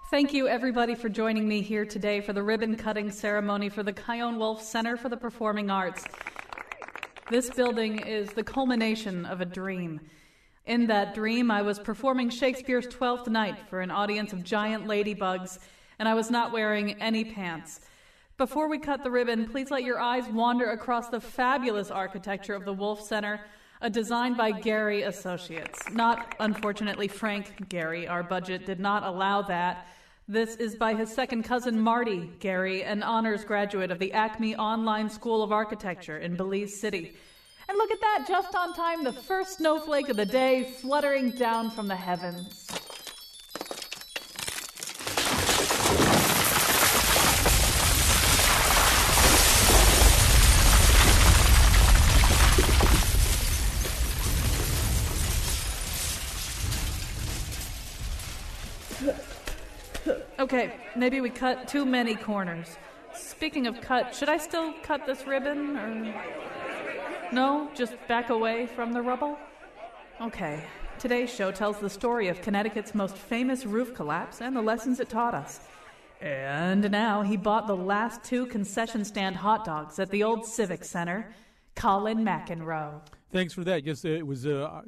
Thank you, everybody, for joining me here today for the ribbon-cutting ceremony for the Chion Wolf Center for the Performing Arts. This building is the culmination of a dream. In that dream, I was performing Shakespeare's Twelfth Night for an audience of giant ladybugs, and I was not wearing any pants. Before we cut the ribbon, please let your eyes wander across the fabulous architecture of the Wolf Center, a design by Gary Associates. Not, unfortunately, Frank Gary. Our budget did not allow that. This is by his second cousin, Marty Gary, an honors graduate of the Acme Online School of Architecture in Belize City. And look at that, just on time, the first snowflake of the day fluttering down from the heavens. Okay, maybe we cut too many corners. Speaking of cut, should I still cut this ribbon, or... No? Just back away from the rubble? Okay. Today's show tells the story of Connecticut's most famous roof collapse and the lessons it taught us. And now he bought the last 2 concession stand hot dogs at the old Civic Center. Colin McEnroe. Thanks for that. Yes, it was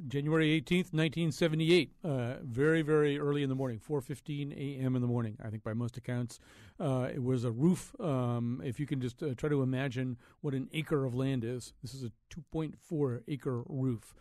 January 18th, 1978. Very, very early in the morning, 4:15 a.m. in the morning, I think by most accounts. It was a roof. If you can just try to imagine what an acre of land is, this is a 2.4-acre roof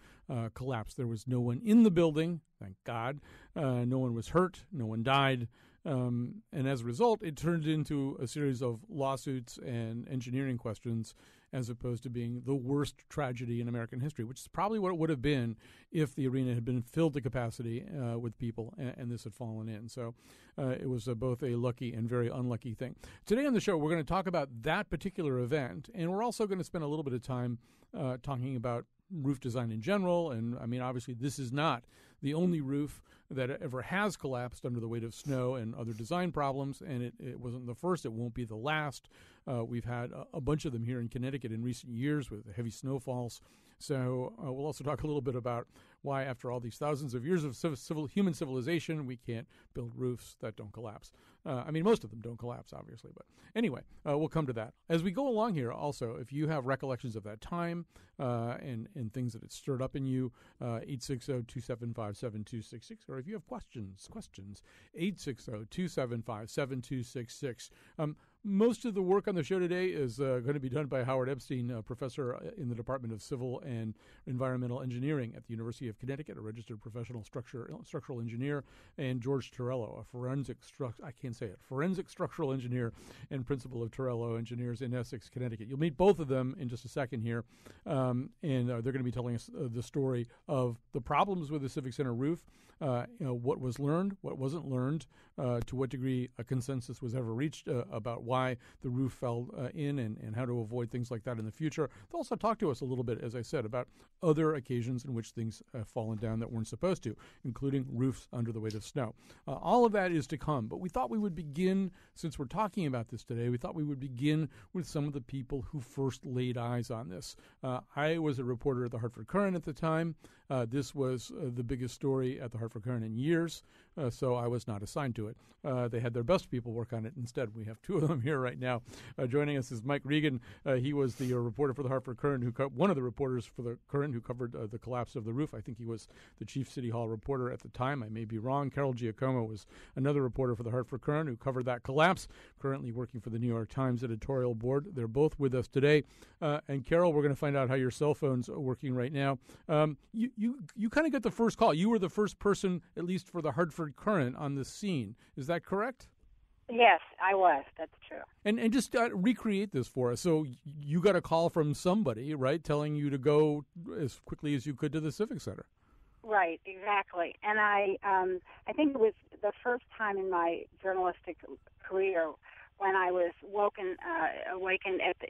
collapsed. There was no one in the building, thank God. No one was hurt. No one died. And as a result, it turned into a series of lawsuits and engineering questions as opposed to being the worst tragedy in American history, which is probably what it would have been if the arena had been filled to capacity with people and this had fallen in. So it was both a lucky and very unlucky thing. Today on the show, we're going to talk about that particular event, and we're also going to spend a little bit of time talking about roof design in general. And, I mean, obviously this is not the only roof that ever has collapsed under the weight of snow and other design problems, and it wasn't the first. It won't be the last. We've had a bunch of them here in Connecticut in recent years with heavy snowfalls. So we'll also talk a little bit about why, after all these thousands of years of human civilization, we can't build roofs that don't collapse. I mean, most of them don't collapse, obviously. But anyway, we'll come to that. As we go along here, also, if you have recollections of that time and things that it stirred up in you, 860-275-7266. Or if you have questions, 860-275-7266. Most of the work on the show today is going to be done by Howard Epstein, a professor in the Department of Civil and Environmental Engineering at the University of Connecticut, a registered professional structural engineer, and George Torello, a forensic structural engineer and principal of Torello Engineers in Essex, Connecticut. You'll meet both of them in just a second here, and they're going to be telling us the story of the problems with the Civic Center roof, what was learned, what wasn't learned, to what degree a consensus was ever reached about why the roof fell in and how to avoid things like that in the future. They'll also talk to us a little bit, as I said, about other occasions in which things have fallen down that weren't supposed to, including roofs under the weight of snow. All of that is to come, but we thought we would begin, since we're talking about this today, we thought we would begin with some of the people who first laid eyes on this. I was a reporter at the Hartford Courant at the time. This was the biggest story at the Hartford Courant in years, so I was not assigned to it. They had their best people work on it instead. We have 2 of them here right now. Joining us is Mike Regan. He was the reporter for the Hartford Courant, one of the reporters for the Courant who covered the collapse of the roof. I think he was the chief City Hall reporter at the time. I may be wrong. Carol Giacomo was another reporter for the Hartford Courant who covered that collapse, currently working for the New York Times editorial board. They're both with us today. And Carol, we're going to find out how your cell phone's working right now. You kind of got the first call. You were the first person, at least for the Hartford Courant, on the scene. Is that correct? Yes, I was. That's true. And just recreate this for us. So you got a call from somebody, right, telling you to go as quickly as you could to the Civic Center. Right, exactly. And I think it was the first time in my journalistic career when I was awakened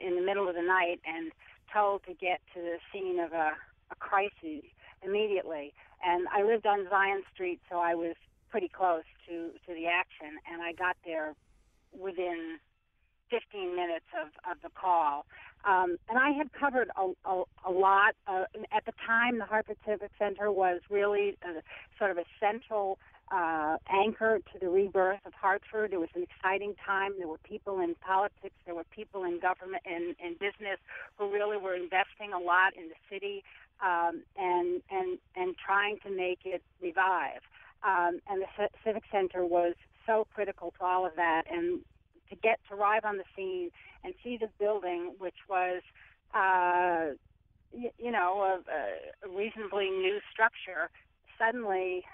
in the middle of the night and told to get to the scene of a crisis immediately. And I lived on Zion Street, so I was pretty close to the action, and I got there within 15 minutes of the call. And I had covered a lot. At the time, the Hartford Civic Center was really sort of a central anchor to the rebirth of Hartford. It was an exciting time. There were people in politics, there were people in government and business who really were investing a lot in the city and trying to make it revive. And the Civic Center was so critical to all of that. And to arrive on the scene and see the building, which was, a reasonably new structure, suddenly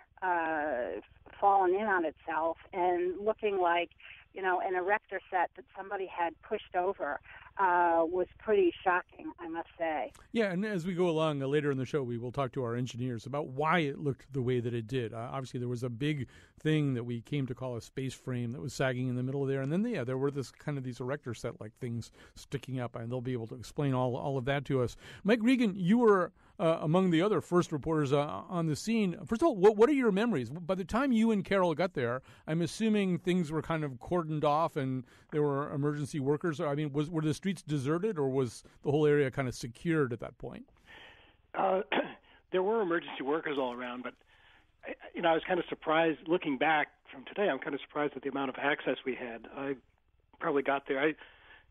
fallen in on itself and looking like, an erector set that somebody had pushed over, was pretty shocking, I must say. Yeah, and as we go along later in the show, we will talk to our engineers about why it looked the way that it did. Obviously, there was a big thing that we came to call a space frame that was sagging in the middle of there, and then there were these erector set-like things sticking up, and they'll be able to explain all of that to us. Mike Regan, you were among the other first reporters on the scene. First of all, what are your memories? By the time you and Carol got there, I'm assuming things were kind of cordoned off and there were emergency workers. I mean, were the streets deserted, or was the whole area kind of secured at that point? There were emergency workers all around, but I was kind of surprised looking back from today. I'm kind of surprised at the amount of access we had. I probably got there. I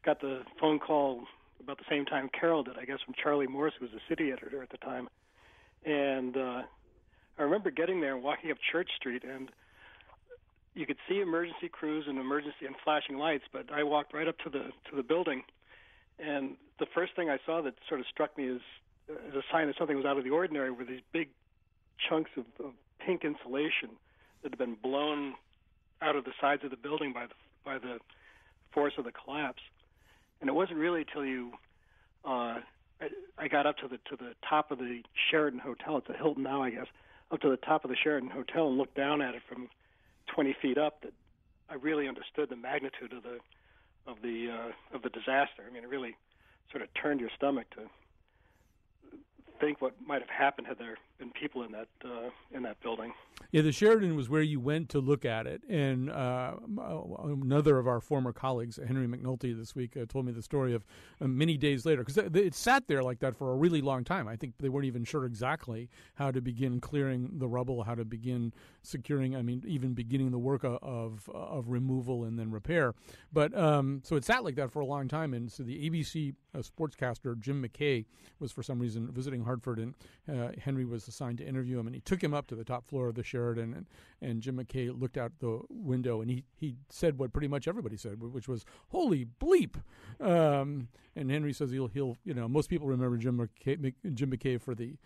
got the phone call about the same time Carol did, I guess, from Charlie Morse, who was the city editor at the time. And I remember getting there and walking up Church Street, and you could see emergency crews and flashing lights, but I walked right up to the building, and the first thing I saw that sort of struck me as a sign that something was out of the ordinary were these big chunks of pink insulation that had been blown out of the sides of the building by the force of the collapse. And it wasn't really till I got up to the top of the Sheraton Hotel. It's a Hilton now, I guess. Up to the top of the Sheraton Hotel and looked down at it from 20 feet up that I really understood the magnitude of the disaster. I mean, it really sort of turned your stomach to think what might have happened had there been people in that building. Yeah, the Sheraton was where you went to look at it, and another of our former colleagues, Henry McNulty, this week told me the story of many days later, because it sat there like that for a really long time. I think they weren't even sure exactly how to begin clearing the rubble, how to begin securing, even beginning the work of removal and then repair. But so it sat like that for a long time, and so the ABC sportscaster Jim McKay was for some reason visiting Hartford, and Henry was assigned to interview him, and he took him up to the top floor of the Sheraton, and Jim McKay looked out the window, and he said what pretty much everybody said, which was, "Holy bleep!" And Henry says he'll most people remember Jim McKay for the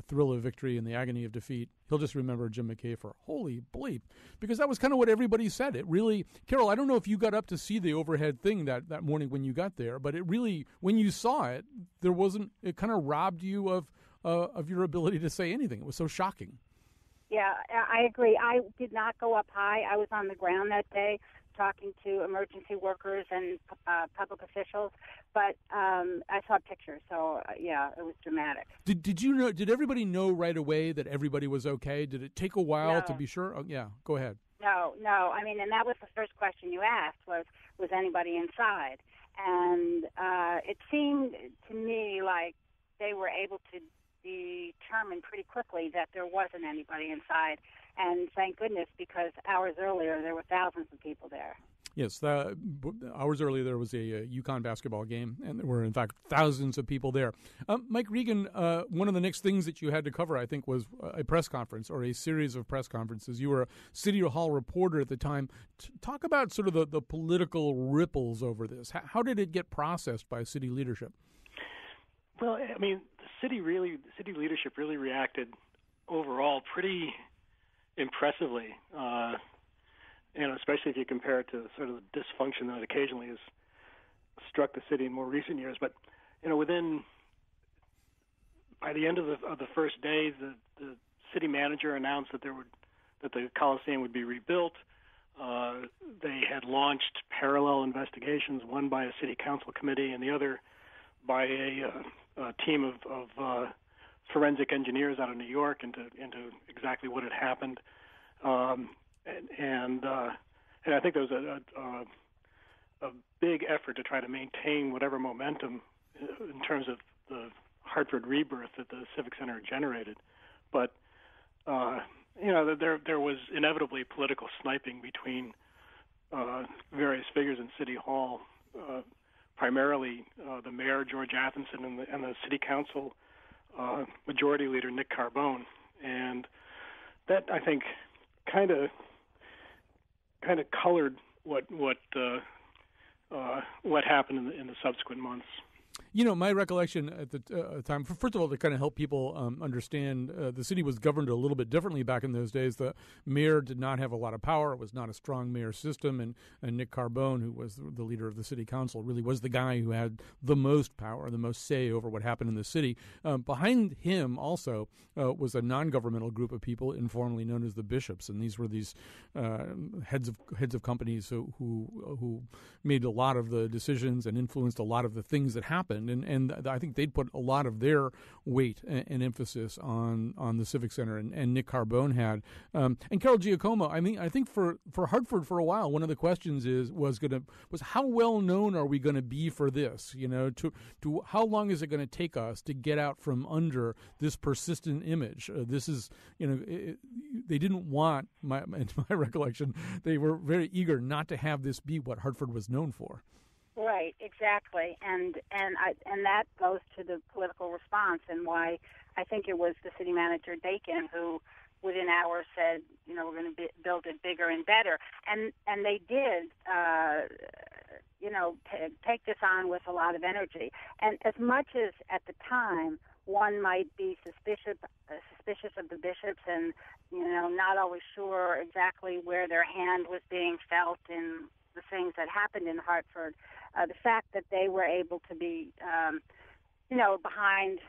thrill of victory and the agony of defeat. He'll just remember Jim McKay for "holy bleep," because that was kind of what everybody said. It really, Carol, I don't know if you got up to see the overhead thing that morning when you got there, but it really, when you saw it, it kind of robbed you of your ability to say anything. It was so shocking. Yeah, I agree. I did not go up high. I was on the ground that day talking to emergency workers and public officials, but I saw pictures, so it was dramatic. Did you know? Did everybody know right away that everybody was okay? Did it take a while to be sure? Oh, yeah, go ahead. No. And that was the first question you asked was anybody inside? And it seemed to me like they were able to determine pretty quickly that there wasn't anybody inside. And thank goodness, because hours earlier there were thousands of people there. Yes, hours earlier there was a UConn basketball game, and there were, in fact, thousands of people there. Mike Regan, one of the next things that you had to cover, I think, was a press conference or a series of press conferences. You were a City Hall reporter at the time. Talk about sort of the political ripples over this. How did it get processed by city leadership? Well, the city leadership really reacted overall pretty impressively, especially if you compare it to sort of the dysfunction that occasionally has struck the city in more recent years. But by the end of the first day, the city manager announced that the Coliseum would be rebuilt. They had launched parallel investigations, one by a city council committee and the other by a team of forensic engineers out of New York into exactly what had happened. And I think there was a big effort to try to maintain whatever momentum in terms of the Hartford rebirth that the Civic Center generated. But there was inevitably political sniping between various figures in City Hall, primarily the mayor, George Athenson, and the city council majority leader, Nick Carbone. And that, I think, kind of colored what happened in the subsequent months. My recollection at the time, first of all, to kind of help people understand, the city was governed a little bit differently back in those days. The mayor did not have a lot of power. It was not a strong mayor system. And Nick Carbone, who was the leader of the city council, really was the guy who had the most power, the most say over what happened in the city. Behind him also was a non-governmental group of people informally known as the bishops. And these were these heads of companies who made a lot of the decisions and influenced a lot of the things that happened. And I think they'd put a lot of their weight and emphasis on the Civic Center, and Nick Carbone had. And Carol Giacomo, I think for Hartford for a while, one of the questions was how well known are we going to be for this? To how long is it going to take us to get out from under this persistent image? This is, they didn't want, in my recollection, they were very eager not to have this be what Hartford was known for. Right, exactly, and that goes to the political response, and why I think it was the city manager Dakin who, within hours, said, we're going to build it bigger and better, and they did, take this on with a lot of energy, and as much as at the time one might be suspicious of the bishops, and not always sure exactly where their hand was being felt in the things that happened in Hartford. The fact that they were able to be, behind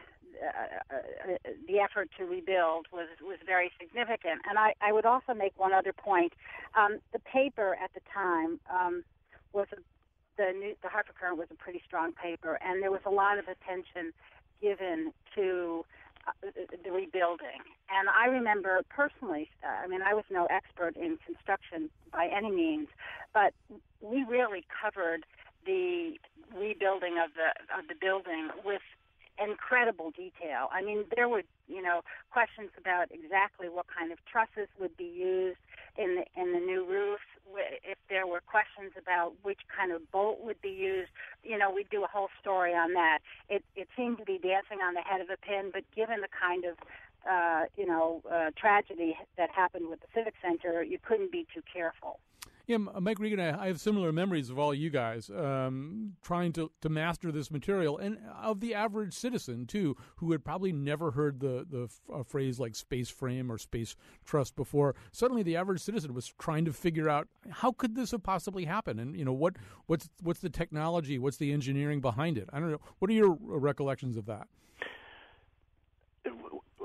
the effort to rebuild was very significant. And I would also make one other point. The paper at the time the Hartford Current was a pretty strong paper, and there was a lot of attention given to the rebuilding. And I remember personally, I was no expert in construction by any means, but we really covered the rebuilding of the building with incredible detail. There were, questions about exactly what kind of trusses would be used in the new roof. If there were questions about which kind of bolt would be used, we'd do a whole story on that. It seemed to be dancing on the head of a pin, but given the kind of tragedy that happened with the Civic Center, you couldn't be too careful. Yeah, Mike Regan, I have similar memories of all you guys trying to master this material, and of the average citizen, too, who had probably never heard the phrase like space frame or space truss before. Suddenly the average citizen was trying to figure out, how could this have possibly happened? And, what's the technology, what's the engineering behind it? I don't know. What are your recollections of that?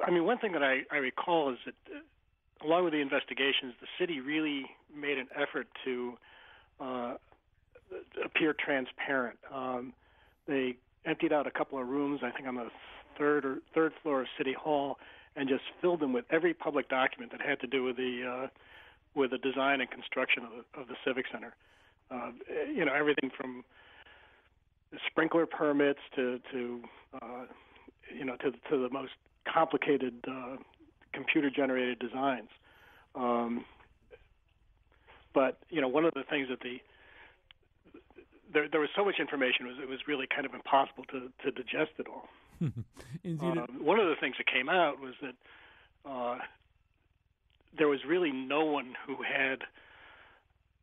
One thing that I recall is that along with the investigations, the city really made an effort to appear transparent. They emptied out a couple of rooms, I think on the third floor of City Hall, and just filled them with every public document that had to do with the design and construction of the Civic Center. Everything from the sprinkler permits to the most complicated computer-generated designs. But one of the things that there was so much information, it was really kind of impossible to digest it all. One of the things that came out was that there was really no one who had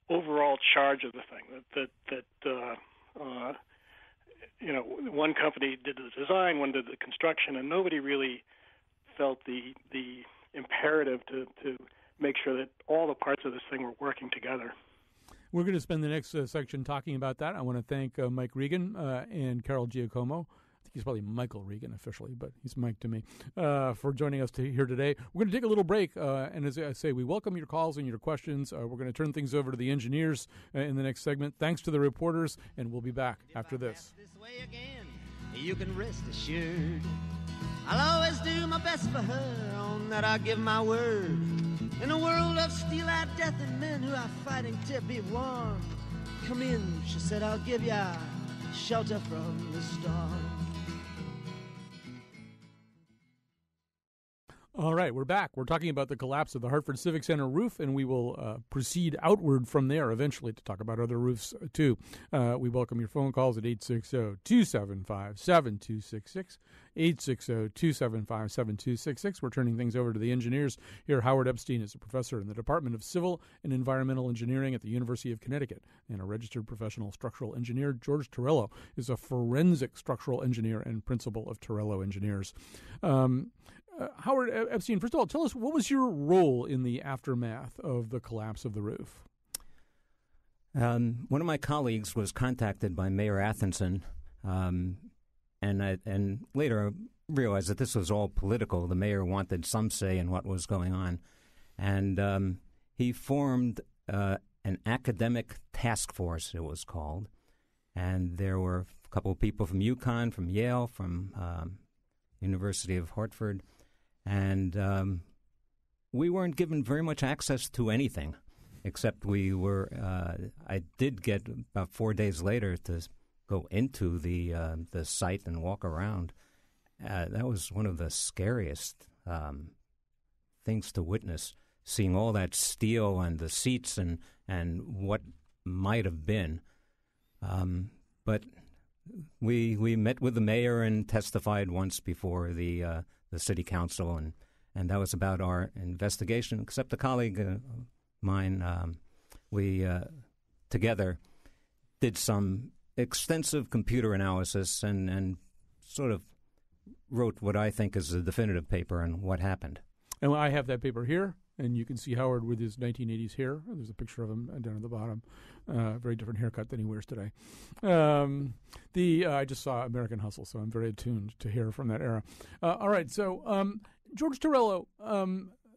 overall charge of the thing. That one company did the design, one did the construction, and nobody really felt the imperative to make sure that all the parts of this thing were working together. We're going to spend the next section talking about that. I want to thank Mike Regan and Carol Giacomo. I think he's probably Michael Regan officially, but he's Mike to me, for joining us here today. We're going to take a little break, and as I say, we welcome your calls and your questions. We're going to turn things over to the engineers in the next segment. Thanks to the reporters, and we'll be back after this. This way again, you can rest assured I'll always do my best for her, on that I give my word. In a world of steel-eyed death and men who are fighting to be warm, come in, she said, I'll give ya shelter from the storm. All right, we're back. We're talking about the collapse of the Hartford Civic Center roof, and we will proceed outward from there eventually to talk about other roofs, too. We welcome your phone calls at 860-275-7266, 860-275-7266. We're turning things over to the engineers here. Howard Epstein is a professor in the Department of Civil and Environmental Engineering at the University of Connecticut and a registered professional structural engineer. George Torello is a forensic structural engineer and principal of Torello Engineers. Howard Epstein, first of all, tell us, what was your role in the aftermath of the collapse of the roof? One of my colleagues was contacted by Mayor Athenson, and later realized that this was all political. The mayor wanted some say in what was going on, and he formed an academic task force, it was called, and there were a couple of people from UConn, from Yale, from University of Hartford. And we weren't given very much access to anything, except we were. I did get about 4 days later to go into the site and walk around. That was one of the scariest things to witness, seeing all that steel and the seats and what might have been. But we met with the mayor and testified once before the city council, and that was about our investigation, except a colleague of mine, we together did some extensive computer analysis and sort of wrote what I think is a definitive paper on what happened. And I have that paper here, and you can see Howard with his 1980s hair. There's a picture of him down at the bottom. Very different haircut than he wears today. I just saw American Hustle, so I'm very attuned to hair from that era. All right, so George Torello,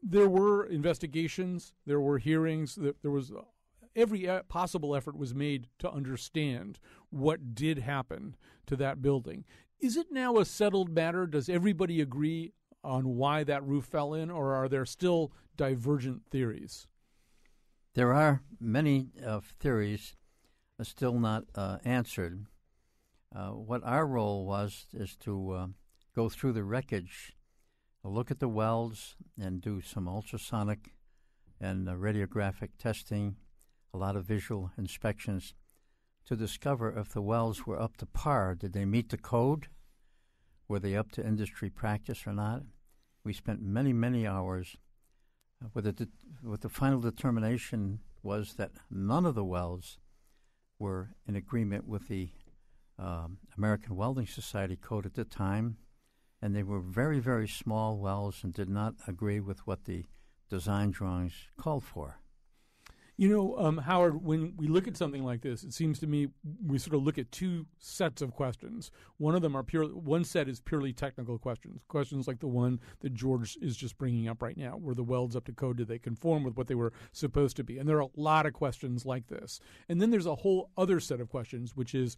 there were investigations, there were hearings, there was every possible effort was made to understand what did happen to that building. Is it now a settled matter? Does everybody agree on why that roof fell in, or are there still divergent theories? There are many theories still not answered. What our role is to go through the wreckage, look at the welds, and do some ultrasonic and radiographic testing, a lot of visual inspections, to discover if the welds were up to par. Did they meet the code? Were they up to industry practice or not? We spent many, many hours with the final determination was that none of the welds were in agreement with the American Welding Society code at the time, and they were very, very small welds and did not agree with what the design drawings called for. You know, Howard, when we look at something like this, it seems to me we sort of look at two sets of questions. One set is purely technical questions like the one that George is just bringing up right now. Were the welds up to code? Did they conform with what they were supposed to be? And there are a lot of questions like this. And then there's a whole other set of questions, which is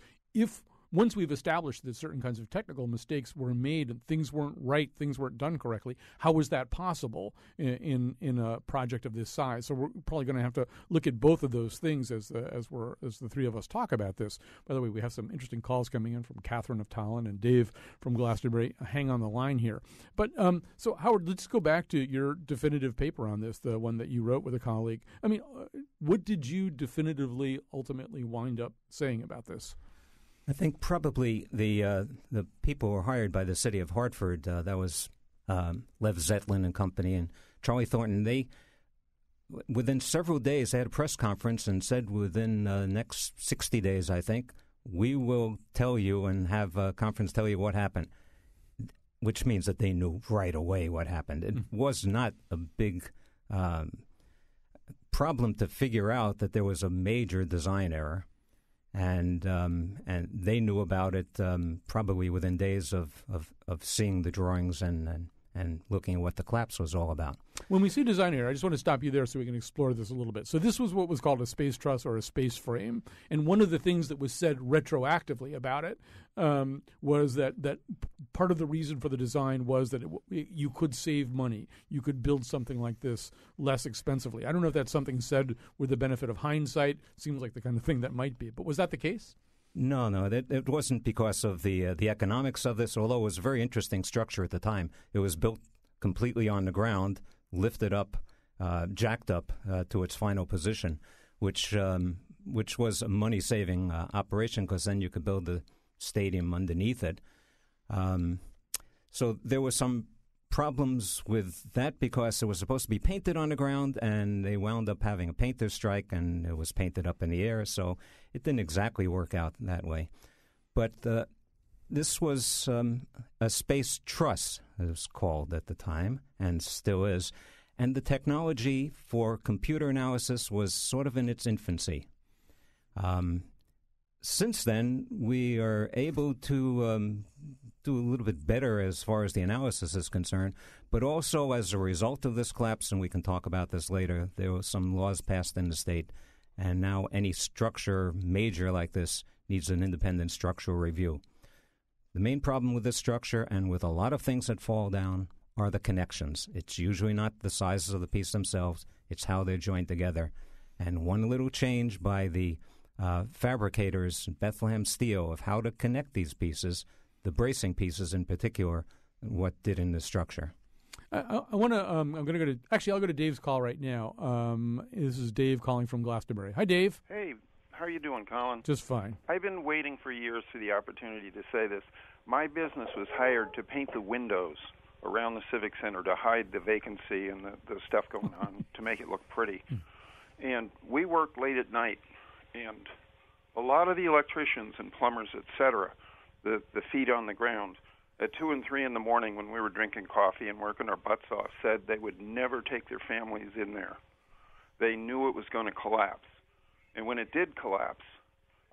once we've established that certain kinds of technical mistakes were made and things weren't right, things weren't done correctly, how was that possible in a project of this size? So we're probably going to have to look at both of those things as the three of us talk about this. By the way, we have some interesting calls coming in from Catherine of Tallinn and Dave from Glastonbury. Hang on the line here. But so Howard, let's go back to your definitive paper on this, the one that you wrote with a colleague. I mean, what did you definitively ultimately wind up saying about this? I think probably the people were hired by the city of Hartford. That was Lev Zetlin and company and Charlie Thornton. They, within several days, they had a press conference and said within the next 60 days, I think, we will tell you and have a conference tell you what happened, which means that they knew right away what happened. It was not a big problem to figure out that there was a major design error. And they knew about it probably within days of seeing the drawings and looking at what the collapse was all about. When we see design error, I just want to stop you there so we can explore this a little bit. So this was what was called a space truss or a space frame. And one of the things that was said retroactively about it was that part of the reason for the design was that you could save money. You could build something like this less expensively. I don't know if that's something said with the benefit of hindsight. Seems like the kind of thing that might be. But was that the case? No, it wasn't because of the economics of this, although it was a very interesting structure at the time. It was built completely on the ground, lifted up, jacked up to its final position, which was a money-saving operation because then you could build the stadium underneath it. So there were some problems with that because it was supposed to be painted on the ground, and they wound up having a painter's strike, and it was painted up in the air, so it didn't exactly work out that way. But this was a space truss, it was called at the time, and still is, and the technology for computer analysis was sort of in its infancy. Since then, we are able to do a little bit better as far as the analysis is concerned, but also as a result of this collapse, and we can talk about this later, there were some laws passed in the state, and now any structure major like this needs an independent structural review. The main problem with this structure, and with a lot of things that fall down, are the connections. It's usually not the sizes of the piece themselves, it's how they're joined together. And one little change by the fabricators, Bethlehem Steel, of how to connect these pieces, the bracing pieces in particular, what did in the structure. I want to. I'm going to go to. Actually, I'll go to Dave's call right now. This is Dave calling from Glastonbury. Hi, Dave. Hey, how are you doing, Colin? Just fine. I've been waiting for years for the opportunity to say this. My business was hired to paint the windows around the Civic Center to hide the vacancy and the stuff going on to make it look pretty. And we worked late at night, and a lot of the electricians and plumbers, etc., the feet on the ground, at 2 and 3 in the morning when we were drinking coffee and working our butts off, said they would never take their families in there. They knew it was going to collapse. And when it did collapse,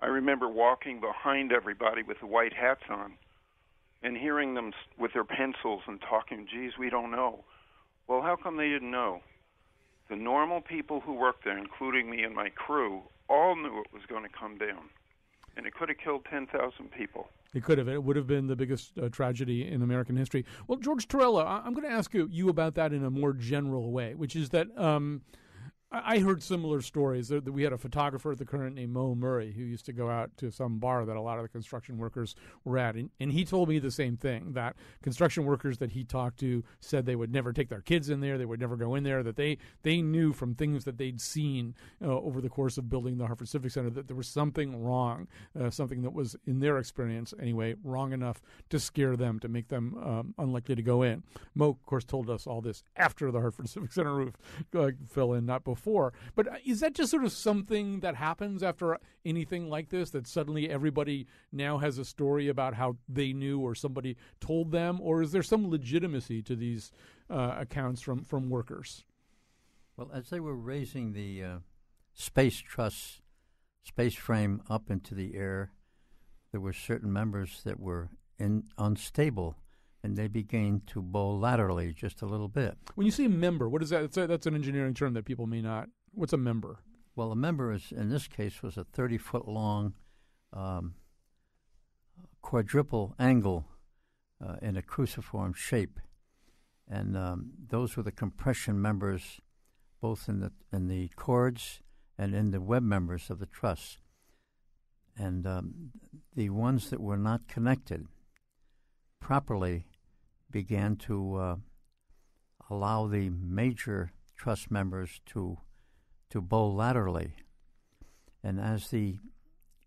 I remember walking behind everybody with the white hats on and hearing them with their pencils and talking, geez, we don't know. Well, how come they didn't know? The normal people who worked there, including me and my crew, all knew it was going to come down. And it could have killed 10,000 people. It could have. It would have been the biggest tragedy in American history. Well, George Torella, I'm going to ask you about that in a more general way, which is that I heard similar stories. We had a photographer at the current named Mo Murray who used to go out to some bar that a lot of the construction workers were at. And he told me the same thing, that construction workers that he talked to said they would never take their kids in there, they would never go in there, that they knew from things that they'd seen over the course of building the Hartford Civic Center that there was something wrong, something that was, in their experience anyway, wrong enough to scare them, to make them unlikely to go in. Mo, of course, told us all this after the Hartford Civic Center roof fell in, not before. But is that just sort of something that happens after anything like this, that suddenly everybody now has a story about how they knew or somebody told them? Or is there some legitimacy to these accounts from workers? Well, as they were raising the space truss, space frame up into the air, there were certain members that were unstable, and they began to bow laterally just a little bit. When you say member, what is that? That's an engineering term that people may not. What's a member? Well, a member is, in this case, was a 30-foot-long quadruple angle in a cruciform shape, and those were the compression members, both in the cords and in the web members of the truss. And the ones that were not connected properly began to allow the major truss members to bow laterally, and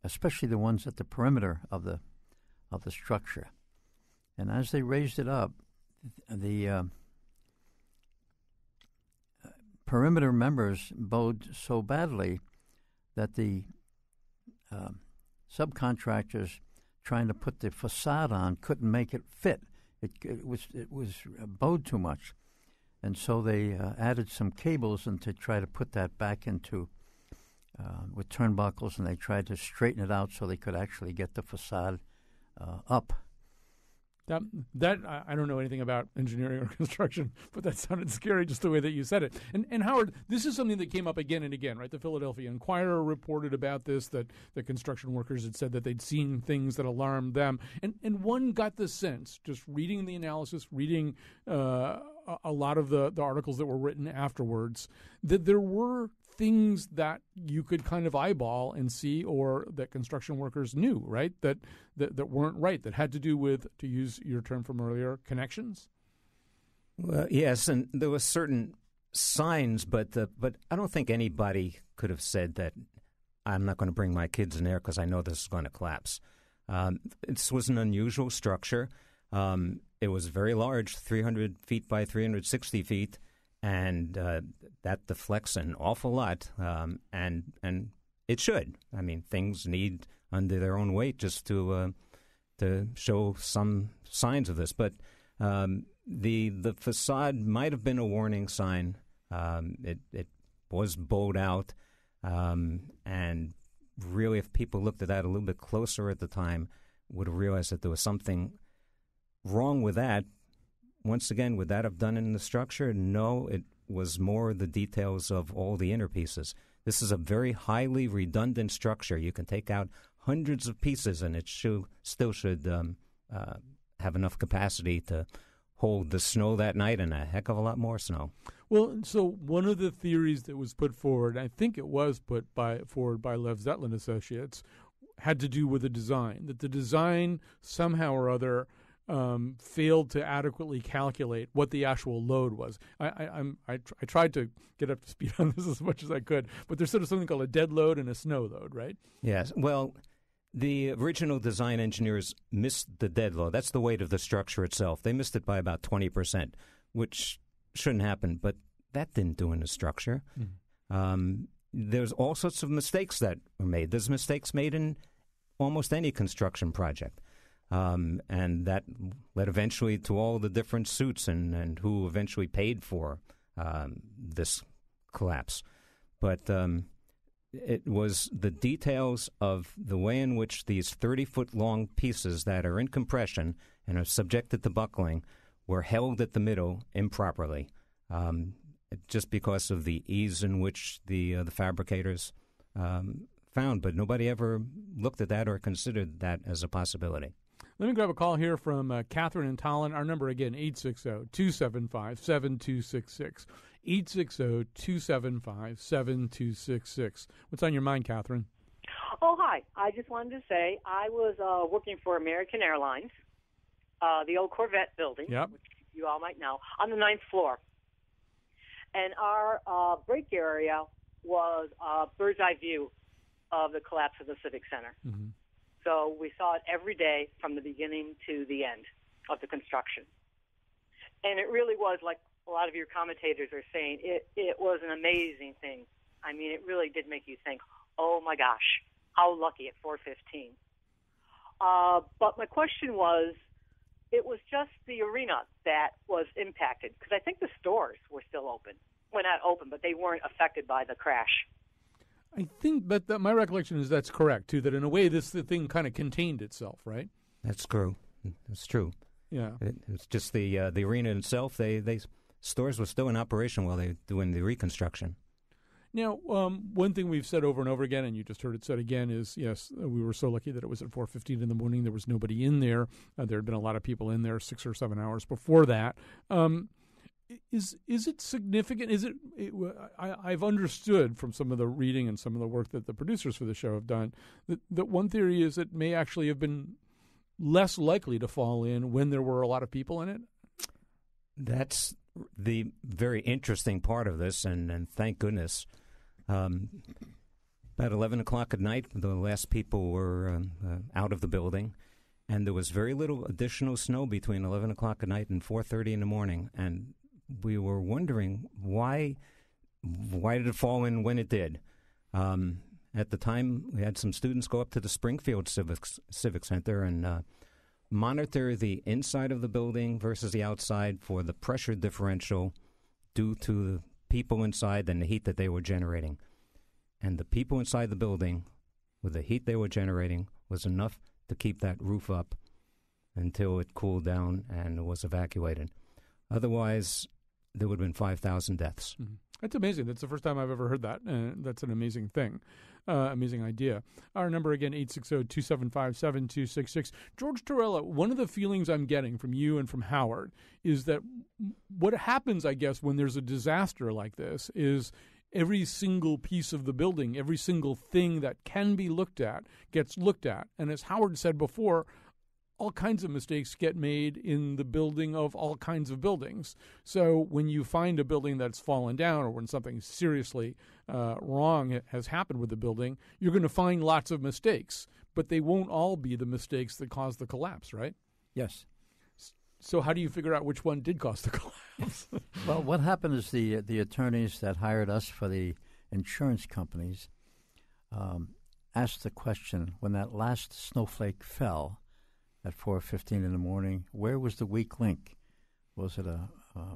especially the ones at the perimeter of the structure, and as they raised it up, the perimeter members bowed so badly that the subcontractors trying to put the facade on couldn't make it fit. It was bowed too much, and so they added some cables and to try to put that back into with turnbuckles, and they tried to straighten it out so they could actually get the facade up. That I don't know anything about engineering or construction, but that sounded scary just the way that you said it. And Howard, this is something that came up again and again, right? The Philadelphia Inquirer reported about this, that the construction workers had said that they'd seen things that alarmed them. And one got the sense, just reading the analysis, reading a lot of the articles that were written afterwards, that there were things that you could kind of eyeball and see, or that construction workers knew, right, that weren't right, that had to do with, to use your term from earlier, connections? Well, yes, and there were certain signs, but I don't think anybody could have said that I'm not going to bring my kids in there because I know this is going to collapse. This was an unusual structure. It was very large, 300 feet by 360 feet, and that deflects an awful lot, and it should. I mean, things need under their own weight just to show some signs of this. But the facade might have been a warning sign. It was bowed out, and really, if people looked at that a little bit closer at the time, would have realized that there was something wrong with that. Once again, would that have done in the structure? No, it was more the details of all the inner pieces. This is a very highly redundant structure. You can take out hundreds of pieces, and it still should have enough capacity to hold the snow that night and a heck of a lot more snow. Well, so one of the theories that was put forward, I think it was put forward by Lev Zetlin Associates, had to do with the design, that the design somehow or other failed to adequately calculate what the actual load was. I tried to get up to speed on this as much as I could, but there's sort of something called a dead load and a snow load, right? Yes. Well, the original design engineers missed the dead load. That's the weight of the structure itself. They missed it by about 20%, which shouldn't happen, but that didn't do in the structure. There's all sorts of mistakes that were made. There's mistakes made in almost any construction project. And that led eventually to all the different suits and who eventually paid for this collapse. But it was the details of the way in which these 30-foot-long pieces that are in compression and are subjected to buckling were held at the middle improperly, just because of the ease in which the fabricators found. But nobody ever looked at that or considered that as a possibility. Let me grab a call here from Catherine and Talon. Our number again, 860-275-7266. 860-275-7266. What's on your mind, Catherine? Oh, hi. I just wanted to say I was working for American Airlines, the old Corvette building, which you all might know, on the 9th floor. And our break area was a bird's eye view of the collapse of the Civic Center. Mm-hmm. So we saw it every day from the beginning to the end of the construction. And it really was, like a lot of your commentators are saying, it was an amazing thing. I mean, it really did make you think, oh, my gosh, how lucky at 4:15. But my question was, it was just the arena that was impacted, because I think the stores were still open. Well, not open, but they weren't affected by the crash. I think, but my recollection is that's correct, too, that in a way the thing kind of contained itself, right? That's true. That's true. Yeah. It's just the arena itself, stores were still in operation while they were doing the reconstruction. Now, one thing we've said over and over again, and you just heard it said again, is, yes, we were so lucky that it was at 4:15 in the morning. There was nobody in there. There had been a lot of people in there 6 or 7 hours before that. Is it significant? I've understood from some of the reading and some of the work that the producers for the show have done that one theory is it may actually have been less likely to fall in when there were a lot of people in it. That's the very interesting part of this, and thank goodness. About 11 o'clock at night, the last people were out of the building, and there was very little additional snow between 11 o'clock at night and 4:30 in the morning, and we were wondering why did it fall in when it did. At the time, we had some students go up to the Springfield Civic Center and monitor the inside of the building versus the outside for the pressure differential due to the people inside and the heat that they were generating. And the people inside the building, with the heat they were generating, was enough to keep that roof up until it cooled down and was evacuated. Otherwise, there would have been 5,000 deaths. Mm-hmm. That's amazing. That's the first time I've ever heard that. That's an amazing thing, amazing idea. Our number again, 860-275-7266. George Torella, one of the feelings I'm getting from you and from Howard is that what happens, I guess, when there's a disaster like this is every single piece of the building, every single thing that can be looked at gets looked at. And as Howard said before, all kinds of mistakes get made in the building of all kinds of buildings. So when you find a building that's fallen down, or when something seriously wrong has happened with the building, you're going to find lots of mistakes, but they won't all be the mistakes that caused the collapse, right? Yes. So how do you figure out which one did cause the collapse? Well, what happened is the attorneys that hired us for the insurance companies asked the question, when that last snowflake fell at 4:15 in the morning, where was the weak link? Was it a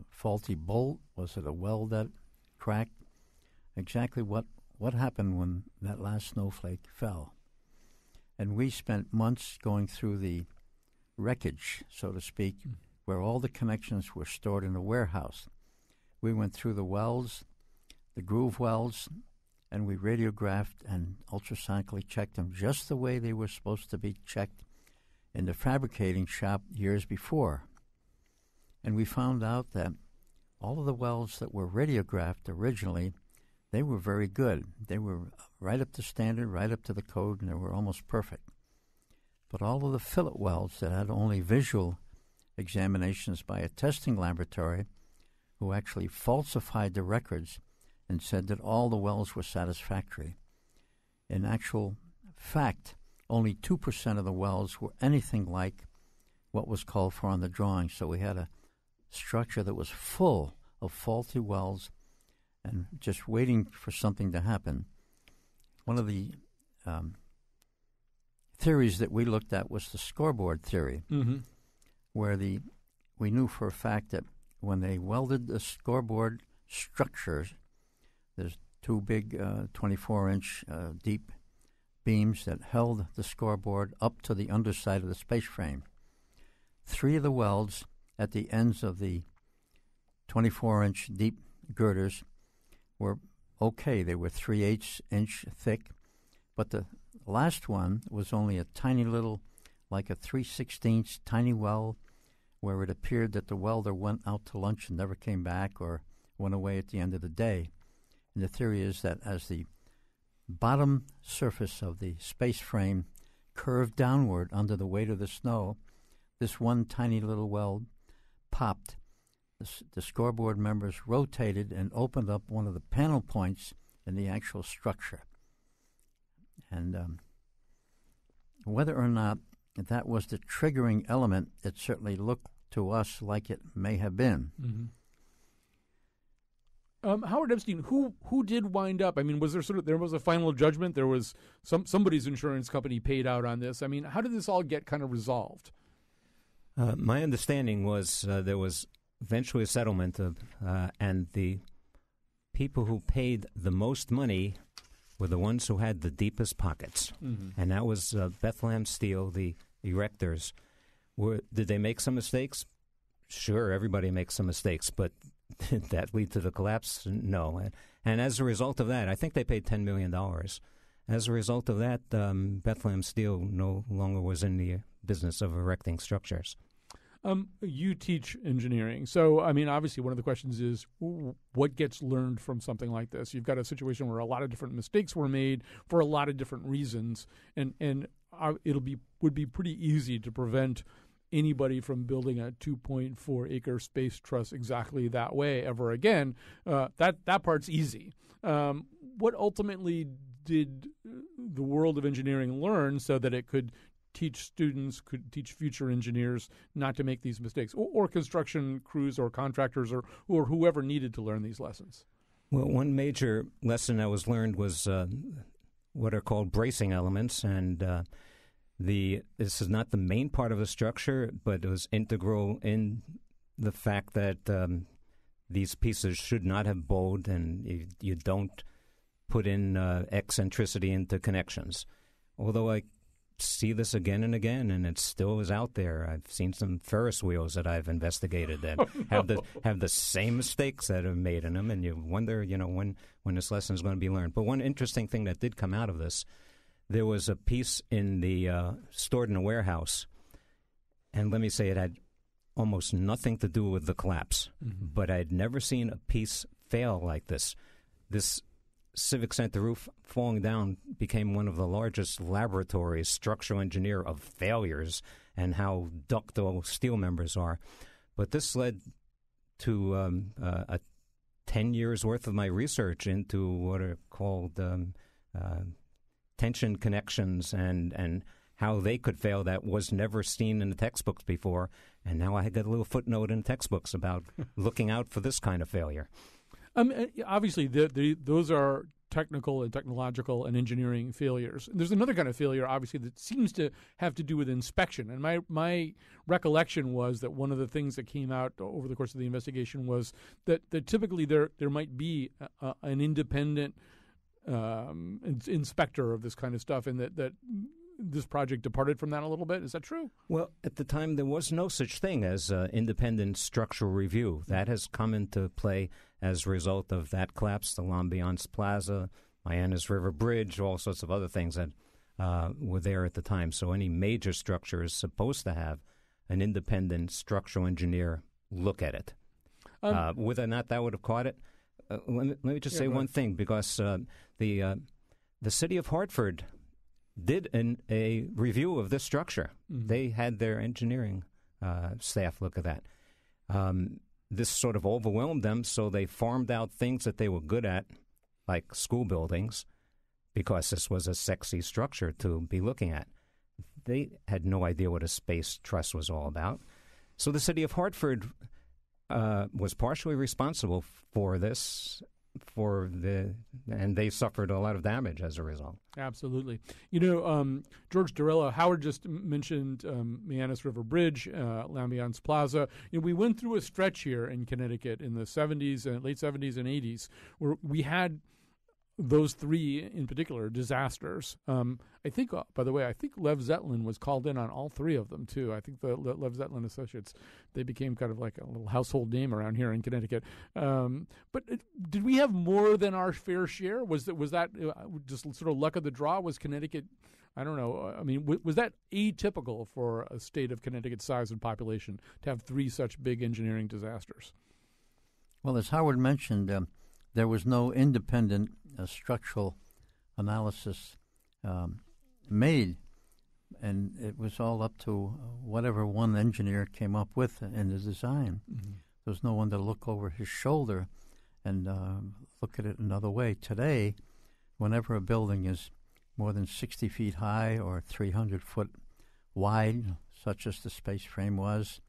faulty bolt? Was it a weld that cracked? Exactly what happened when that last snowflake fell. And we spent months going through the wreckage, so to speak, where all the connections were stored in a warehouse. We went through the welds, the groove welds, and we radiographed and ultrasonically checked them just the way they were supposed to be checked in the fabricating shop years before. And we found out that all of the welds that were radiographed originally, they were very good. They were right up to standard, right up to the code, and they were almost perfect. But all of the fillet welds that had only visual examinations by a testing laboratory, who actually falsified the records and said that all the welds were satisfactory. In actual fact, only 2% of the welds were anything like what was called for on the drawing. So we had a structure that was full of faulty welds and just waiting for something to happen. One of the theories that we looked at was the scoreboard theory, where we knew for a fact that when they welded the scoreboard structures, there's two big 24-inch deep beams that held the scoreboard up to the underside of the space frame. 3 of the welds at the ends of the 24-inch deep girders were okay. They were 3/8 inch thick, but the last one was only a tiny little, like a 3/16 tiny weld, where it appeared that the welder went out to lunch and never came back or went away at the end of the day. And the theory is that as the bottom surface of the space frame curved downward under the weight of the snow, this one tiny little weld popped. The scoreboard members rotated and opened up one of the panel points in the actual structure. And whether or not that was the triggering element, it certainly looked to us like it may have been. Howard Epstein, who did wind up? I mean, was there was a final judgment? There was somebody's insurance company paid out on this. I mean, how did this all get kind of resolved? My understanding was there was eventually a settlement and the people who paid the most money were the ones who had the deepest pockets, and that was Bethlehem Steel, the erectors. Did they make some mistakes? Sure, everybody makes some mistakes, but did that lead to the collapse? No. And as a result of that, I think they paid $10 million. As a result of that, Bethlehem Steel no longer was in the business of erecting structures. You teach engineering. So, I mean, obviously one of the questions is what gets learned from something like this? You've got a situation where a lot of different mistakes were made for a lot of different reasons, and would be pretty easy to prevent anybody from building a 2.4-acre space truss exactly that way ever again. That part's easy. What ultimately did the world of engineering learn so that it could teach future engineers not to make these mistakes, or construction crews or contractors or whoever needed to learn these lessons? Well, one major lesson that was learned was what are called bracing elements, and this is not the main part of the structure, but it was integral in the fact that these pieces should not have bowed, and you don't put in eccentricity into connections. Although I see this again and again, and it still is out there. I've seen some Ferris wheels that I've investigated that have the same mistakes that are made in them, and you wonder, when this lesson is going to be learned. But one interesting thing that did come out of this, there was a piece in the stored in a warehouse, and let me say it had almost nothing to do with the collapse, but I'd never seen a piece fail like this. This Civic Center roof falling down became one of the largest laboratories, structural engineer, of failures and how ductile steel members are. But this led to a 10 years worth of my research into what are called tension connections and how they could fail that was never seen in the textbooks before. And now I got a little footnote in textbooks about looking out for this kind of failure. Obviously, those are technical and technological and engineering failures. And there's another kind of failure, obviously, that seems to have to do with inspection. And my recollection was that one of the things that came out over the course of the investigation was that typically there might be an independent inspector of this kind of stuff, and that this project departed from that a little bit. Is that true? Well, at the time, there was no such thing as independent structural review. That has come into play as a result of that collapse, the L'Ambiance Plaza, Mianas River Bridge, all sorts of other things that were there at the time. So any major structure is supposed to have an independent structural engineer look at it. Whether or not that would have caught it, let me just say one thing, because the city of Hartford did a review of this structure. Mm-hmm. They had their engineering staff look at that. This sort of overwhelmed them, so they farmed out things that they were good at, like school buildings, because this was a sexy structure to be looking at. They had no idea what a space truss was all about. So the city of Hartford was partially responsible for this, and they suffered a lot of damage as a result. Absolutely. George Dorella, Howard just mentioned Mianas River Bridge, L'Ambiance Plaza. We went through a stretch here in Connecticut in the 70s and late 70s and 80s where we had those three in particular disasters. I think, by the way, Lev Zetlin was called in on all three of them, too. I think the Lev Zetlin Associates, they became kind of like a little household name around here in Connecticut. But did we have more than our fair share? Was that just sort of luck of the draw? Was Connecticut, I don't know, was that atypical for a state of Connecticut's size and population to have three such big engineering disasters? Well, as Howard mentioned, there was no independent structural analysis made, and it was all up to whatever one engineer came up with in the design. Mm-hmm. There was no one to look over his shoulder and look at it another way. Today, whenever a building is more than 60 feet high or 300 foot wide, such as the space frame was,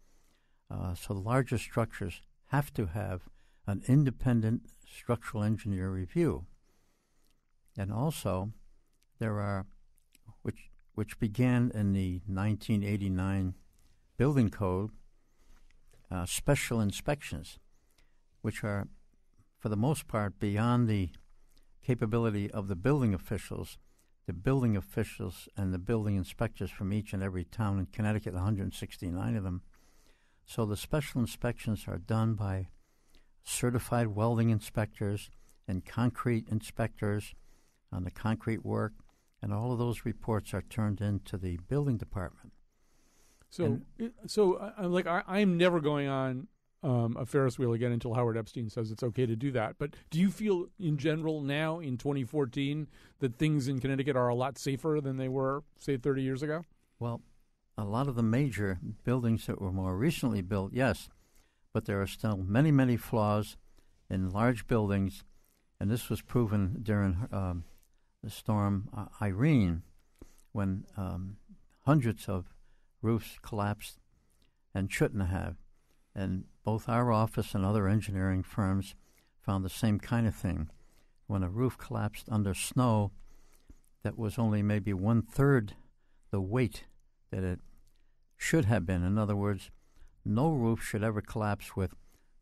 so the larger structures have to have an independent structural engineer review. And also, there are, which began in the 1989 building code, special inspections, which are, for the most part, beyond the capability of the building officials. The building officials and the building inspectors from each and every town in Connecticut, 169 of them. So the special inspections are done by certified welding inspectors and concrete inspectors on the concrete work, and all of those reports are turned into the building department. I'm never going on a Ferris wheel again until Howard Epstein says it's okay to do that. But do you feel, in general, now in 2014, that things in Connecticut are a lot safer than they were, say, 30 years ago? Well, a lot of the major buildings that were more recently built, yes, but there are still many, many flaws in large buildings, and this was proven during the storm Irene, when hundreds of roofs collapsed and shouldn't have. And both our office and other engineering firms found the same kind of thing. When a roof collapsed under snow, that was only maybe 1/3 the weight that it should have been. In other words, no roof should ever collapse with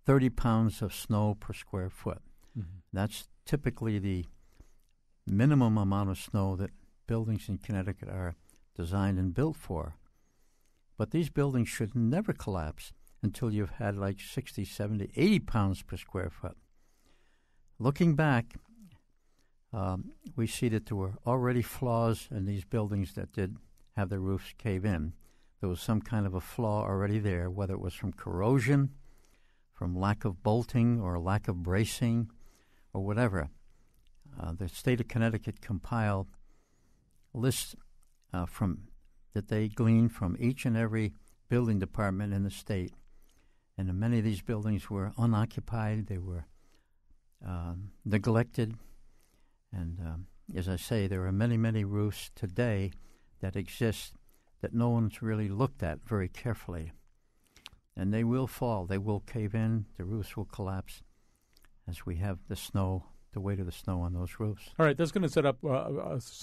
30 pounds of snow per square foot. Mm-hmm. That's typically the minimum amount of snow that buildings in Connecticut are designed and built for. But these buildings should never collapse until you've had like 60, 70, 80 pounds per square foot. Looking back, we see that there were already flaws in these buildings that did have their roofs cave in. There was some kind of a flaw already there, whether it was from corrosion, from lack of bolting or lack of bracing, or whatever. the state of Connecticut compile lists that they glean from each and every building department in the state. And many of these buildings were unoccupied. They were neglected. And as I say, there are many, many roofs today that exist that no one's really looked at very carefully. And they will fall. They will cave in. The roofs will collapse as we have the snow, the weight of the snow on those roofs. All right, that's going to set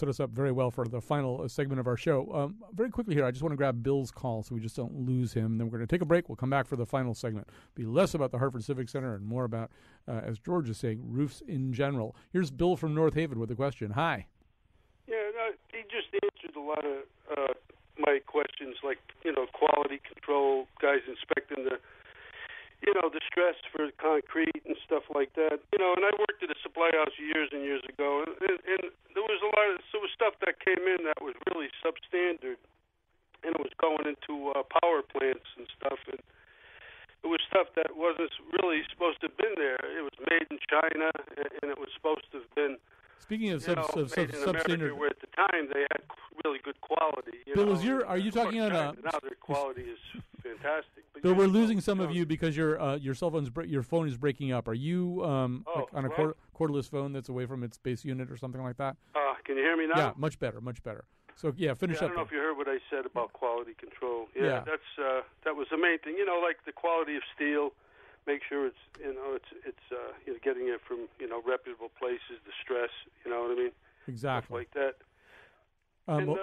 us up very well for the final segment of our show. Very quickly here, I just want to grab Bill's call so we just don't lose him. Then we're going to take a break. We'll come back for the final segment. Be less about the Hartford Civic Center and more about, as George is saying, roofs in general. Here's Bill from North Haven with a question. Hi. Yeah, he just answered a lot of my questions, like, quality control, guys inspecting the stress for concrete and stuff like that. And I worked at a supply house years and years ago, and there was stuff that came in that was really substandard, and it was going into power plants and stuff, and it was stuff that wasn't really supposed to have been there. It was made in China, and it was supposed to have been Speaking of made in substandard, where at the time they had really good quality. Bill, are you talking on now their quality is fantastic. But Bill, we're losing some of you because your your phone is breaking up. Are you on a cordless phone that's away from its base unit or something like that? Can you hear me now? Yeah, much better. So finish up. I don't know if you heard what I said about quality control. Yeah. That was the main thing. Like the quality of steel. Make sure it's getting it from reputable places. The stress, you know what I mean? Exactly. Stuff like that. And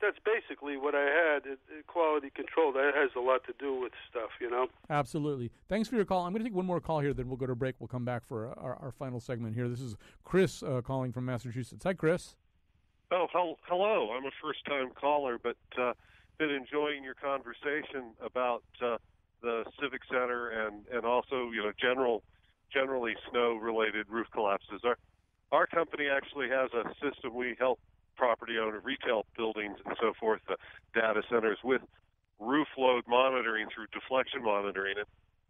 that's basically what I had. Quality control, that has a lot to do with stuff, Absolutely. Thanks for your call. I'm going to take one more call here, then we'll go to break. We'll come back for our final segment here. This is Chris calling from Massachusetts. Hi, Chris. Oh, hello. I'm a first-time caller, but been enjoying your conversation about the Civic Center and also, generally snow-related roof collapses. Our company actually has a system. We help property owner, retail buildings and so forth, data centers with roof load monitoring through deflection monitoring. And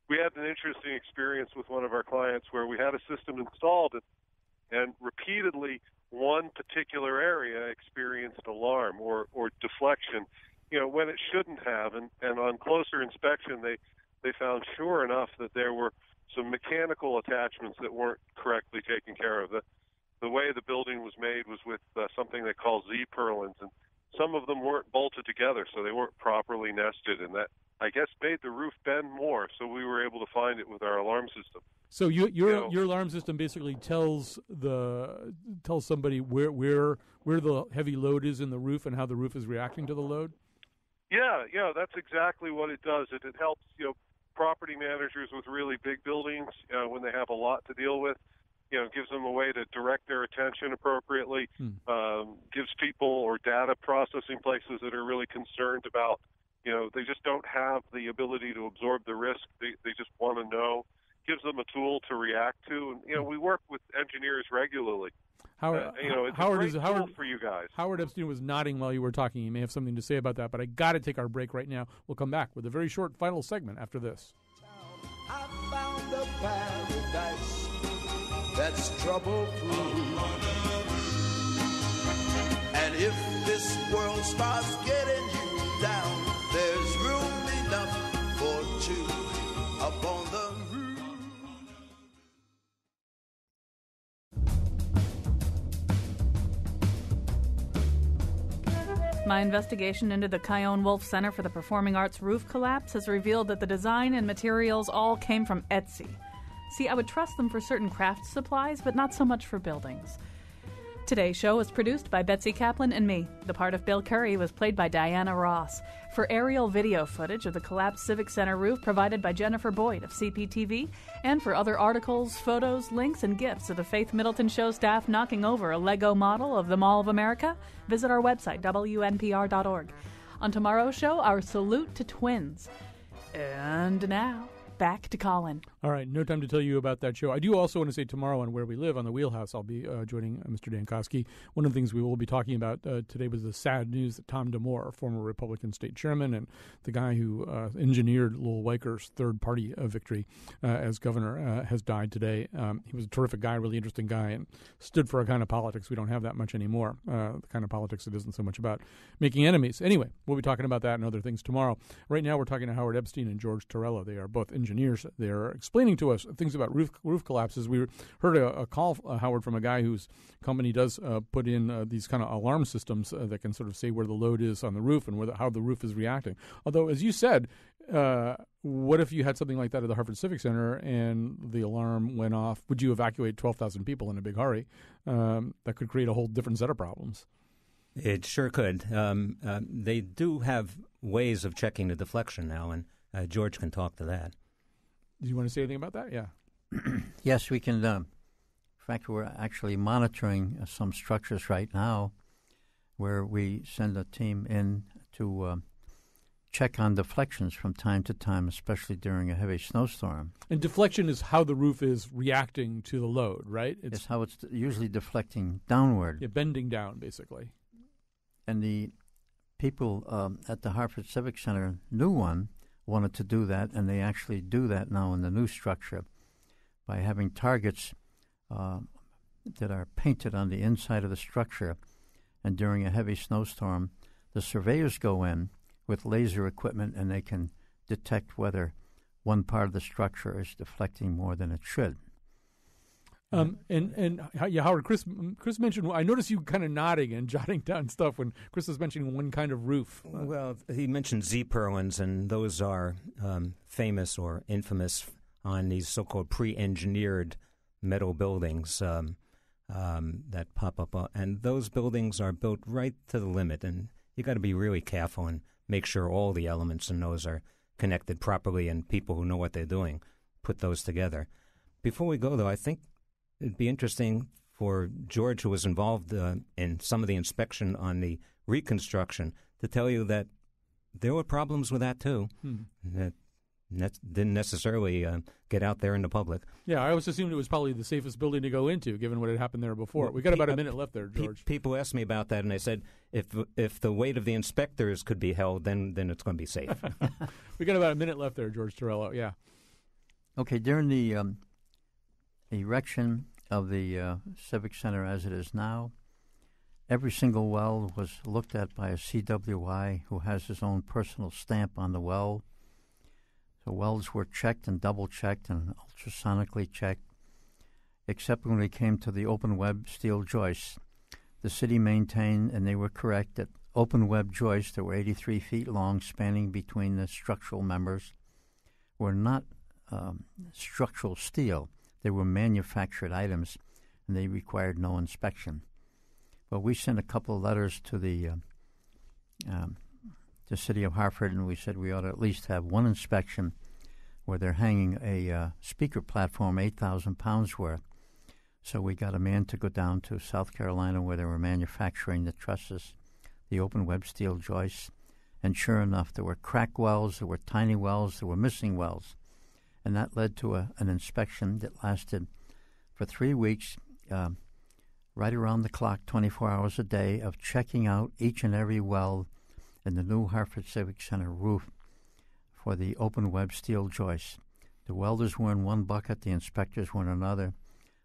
we had an interesting experience with one of our clients where we had a system installed and repeatedly one particular area experienced alarm or deflection, when it shouldn't have. And on closer inspection, they found sure enough that there were some mechanical attachments that weren't correctly taken care of. The way the building was made was with something they call Z-purlins, and some of them weren't bolted together, so they weren't properly nested, and that, I guess, made the roof bend more, so we were able to find it with our alarm system. So your alarm system basically tells somebody where the heavy load is in the roof and how the roof is reacting to the load? Yeah, that's exactly what it does. It helps, property managers with really big buildings when they have a lot to deal with. Gives them a way to direct their attention appropriately, gives people or data processing places that are really concerned about, they just don't have the ability to absorb the risk. They just want to know, gives them a tool to react to. And, we work with engineers regularly. Howard, it's a great tool for you guys. Howard Epstein was nodding while you were talking. He may have something to say about that, but I got to take our break right now. We'll come back with a very short final segment after this. I found a paradise that's trouble-free. And if this world starts getting you down, there's room enough for two upon the roof. My investigation into the Chion Wolf Center for the Performing Arts roof collapse has revealed that the design and materials all came from Etsy. See, I would trust them for certain craft supplies, but not so much for buildings. Today's show was produced by Betsy Kaplan and me. The part of Bill Curry was played by Diana Ross. For aerial video footage of the collapsed Civic Center roof provided by Jennifer Boyd of CPTV, and for other articles, photos, links, and gifts of the Faith Middleton Show staff knocking over a Lego model of the Mall of America, visit our website, WNPR.org. On tomorrow's show, our salute to twins. And now, back to Colin. All right, no time to tell you about that show. I do also want to say tomorrow on Where We Live on the Wheelhouse, I'll be joining Mr. Dan Koski. One of the things we will be talking about today was the sad news that Tom DeMore, former Republican state chairman and the guy who engineered Lowell Weiker's third-party victory as governor, has died today. He was a terrific guy, really interesting guy, and stood for a kind of politics we don't have that much anymore, the kind of politics that isn't so much about making enemies. Anyway, we'll be talking about that and other things tomorrow. Right now we're talking to Howard Epstein and George Torello. They are both engineers. They're explaining to us things about roof collapses. We heard a call, Howard, from a guy whose company does put in these kind of alarm systems that can sort of say where the load is on the roof and how the roof is reacting. Although, as you said, what if you had something like that at the Hartford Civic Center and the alarm went off? Would you evacuate 12,000 people in a big hurry? That could create a whole different set of problems. It sure could. They do have ways of checking the deflection now, and George can talk to that. Do you want to say anything about that? Yeah. Yes, we can. In fact, we're actually monitoring some structures right now where we send a team in to check on deflections from time to time, especially during a heavy snowstorm. And deflection is how the roof is reacting to the load, right? It's how it's usually deflecting downward. Yeah, bending down, basically. And the people at the Hartford Civic Center, new one, wanted to do that, and they actually do that now in the new structure by having targets that are painted on the inside of the structure. And during a heavy snowstorm, the surveyors go in with laser equipment, and they can detect whether one part of the structure is deflecting more than it should. Howard, Chris mentioned, I noticed you kind of nodding and jotting down stuff when Chris was mentioning one kind of roof. Well, he mentioned Z-purlins, and those are famous or infamous on these so-called pre-engineered metal buildings that pop up. And those buildings are built right to the limit, and you got to be really careful and make sure all the elements in those are connected properly, and people who know what they're doing put those together. Before we go, though, I think it'd be interesting for George, who was involved in some of the inspection on the reconstruction, to tell you that there were problems with that, too. That didn't necessarily get out there in the public. Yeah, I always assumed it was probably the safest building to go into, given what had happened there before. We got about a minute left there, George. People asked me about that, and I said, if the weight of the inspectors could be held, then it's going to be safe. We got about a minute left there, George Torello. Yeah. Okay, during the erection of the Civic Center as it is now, every single well was looked at by a CWI who has his own personal stamp on the well. The wells were checked and double-checked and ultrasonically checked, except when we came to the open web steel joists. The city maintained, and they were correct, that open web joists that were 83 feet long, spanning between the structural members, were not structural steel. They were manufactured items, and they required no inspection. But we sent a couple of letters to the city of Hartford, and we said we ought to at least have one inspection where they're hanging a speaker platform 8,000 pounds worth. So we got a man to go down to South Carolina where they were manufacturing the trusses, the open web steel joists, and sure enough, there were crack wells, there were tiny wells, there were missing wells. And that led to an inspection that lasted for 3 weeks, right around the clock, 24 hours a day, of checking out each and every well in the new Hartford Civic Center roof for the open web steel joists. The welders were in one bucket, the inspectors were in another.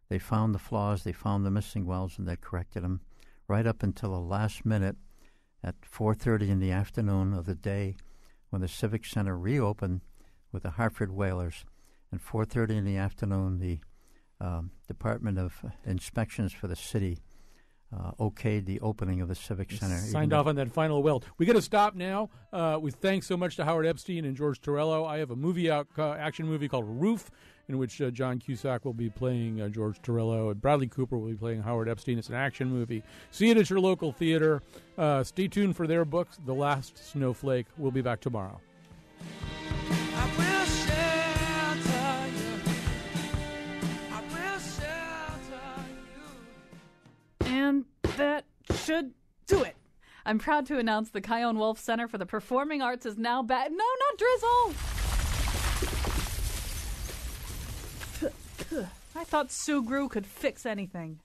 They found the flaws, they found the missing welds, and they corrected them right up until the last minute at 4:30 in the afternoon of the day when the Civic Center reopened with the Hartford Whalers. And 4:30 in the afternoon, the Department of Inspections for the city okayed the opening of the Civic Center. Signed off on that final weld. We got to stop now. We thanks so much to Howard Epstein and George Torello. I have a movie out, action movie called Roof, in which John Cusack will be playing George Torello, and Bradley Cooper will be playing Howard Epstein. It's an action movie. See it at your local theater. Stay tuned for their book, The Last Snowflake. We'll be back tomorrow. I will shelter you. I will shelter you. And that should do it. I'm proud to announce the Chion Wolf Center for the Performing Arts is now back. No, not Drizzle! I thought Sue Gru could fix anything.